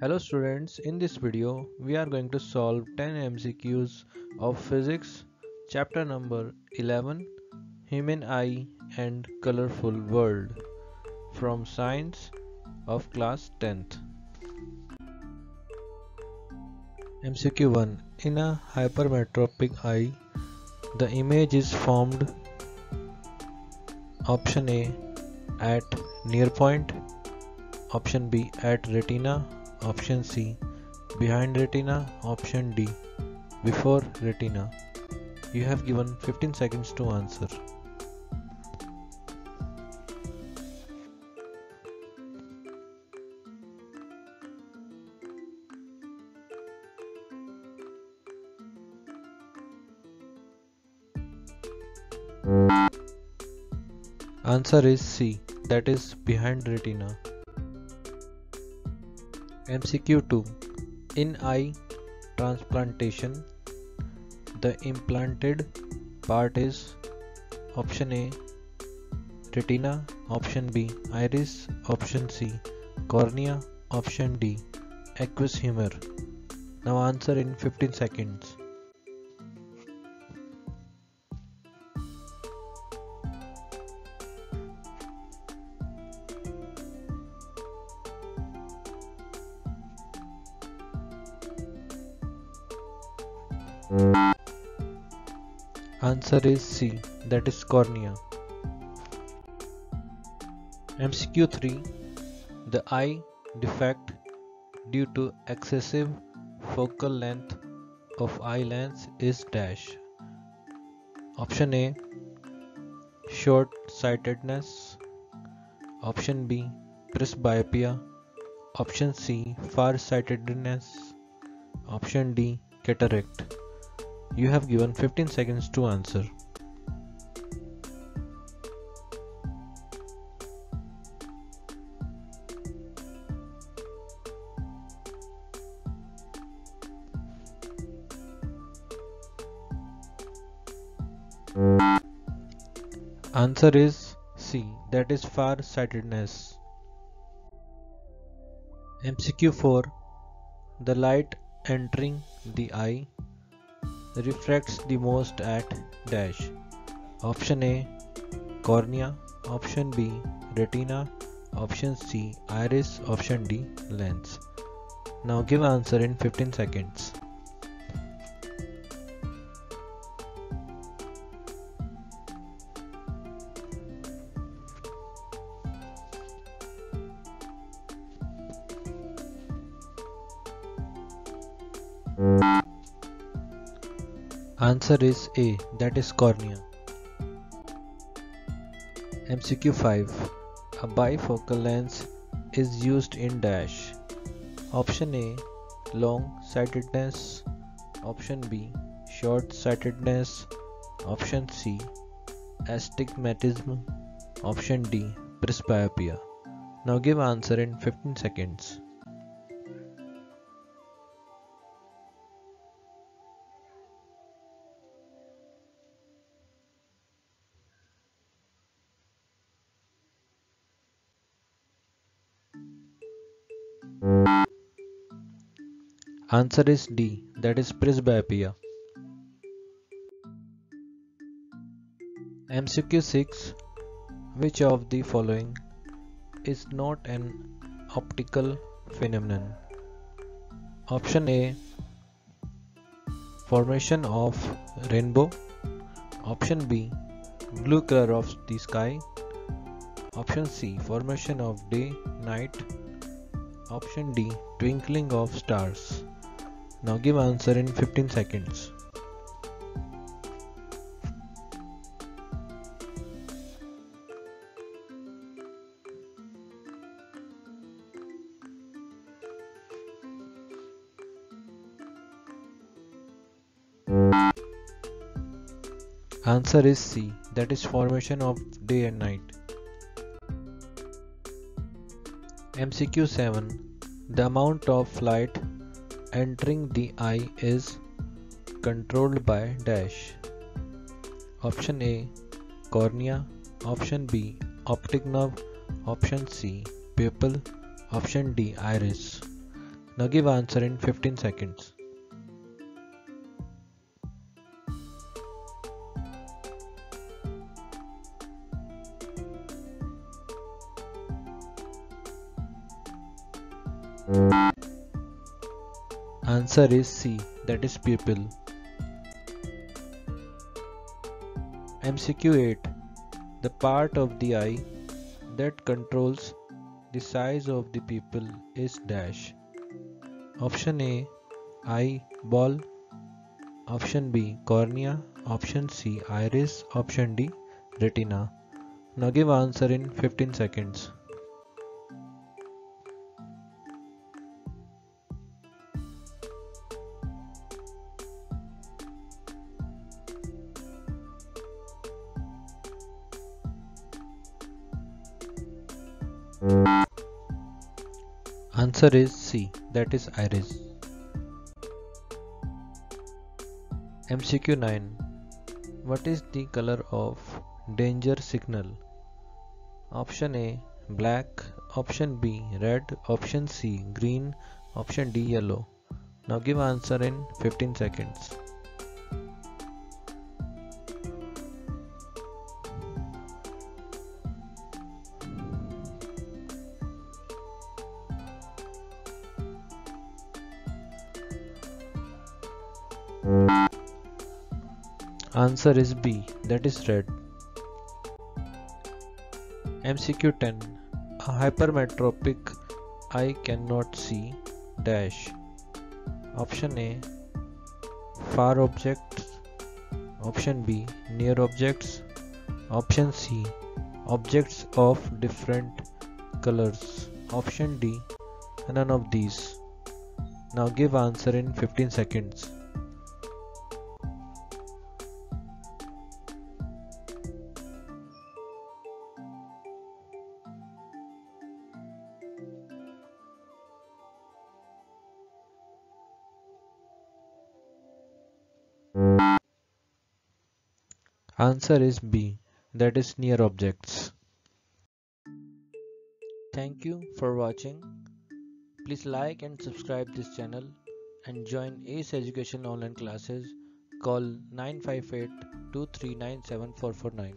Hello students, in this video we are going to solve 10 MCQs of physics chapter number 11 Human Eye and Colorful World from Science of class 10th. MCQ 1. In a hypermetropic eye, the image is formed option A at near point, option B at retina, option C behind retina, option D before retina. You have given 15 seconds to answer. Answer is C, that is behind retina. MCQ 2. In eye transplantation, the implanted part is option A retina, option B iris, option C cornea, option D aqueous humor. Now answer in 15 seconds. Answer is C, that is cornea. MCQ 3. The eye defect due to excessive focal length of eye lens is dash. Option A short-sightedness, option B presbyopia, option C far-sightedness, option D cataract. You have given 15 seconds to answer. Answer is C, that is far-sightedness. MCQ 4. The light entering the eye refracts the most at dash. Option A cornea, option B retina, option C iris, option D lens. Now give answer in 15 seconds. Answer is A, that is cornea. MCQ 5. A bifocal lens is used in dash. Option A long-sightedness, option B short-sightedness, option C astigmatism, option D presbyopia. Now give answer in 15 seconds. Answer is D, that is presbyopia. MCQ 6. Which of the following is not an optical phenomenon? Option A formation of rainbow, option B blue color of the sky, option C formation of day night, option D twinkling of stars. Now give answer in 15 seconds. Answer is C, that is formation of day and night. MCQ 7. The amount of light entering the eye is controlled by dash. Option A cornea, option B optic nerve, option C pupil, option D iris. Now give answer in 15 seconds. Answer is C, that is pupil. MCQ 8. The part of the eye that controls the size of the pupil is dash. Option A, eyeball. Option B, cornea. Option C, iris. Option D, retina. Now give answer in 15 seconds. Answer is C, that is iris. MCQ 9. What is the color of danger signal? Option A, black. Option B, red. Option C, green. Option D, yellow. Now give answer in 15 seconds. Answer is B, that is red. MCQ 10. A hypermetropic eye cannot see dash. Option A, far objects. Option B, near objects. Option C, objects of different colors. Option D, none of these. Now give answer in 15 seconds. Answer is B, that is near objects. Thank you for watching. Please like and subscribe this channel and join ACE Education online classes. Call 958 239 7449.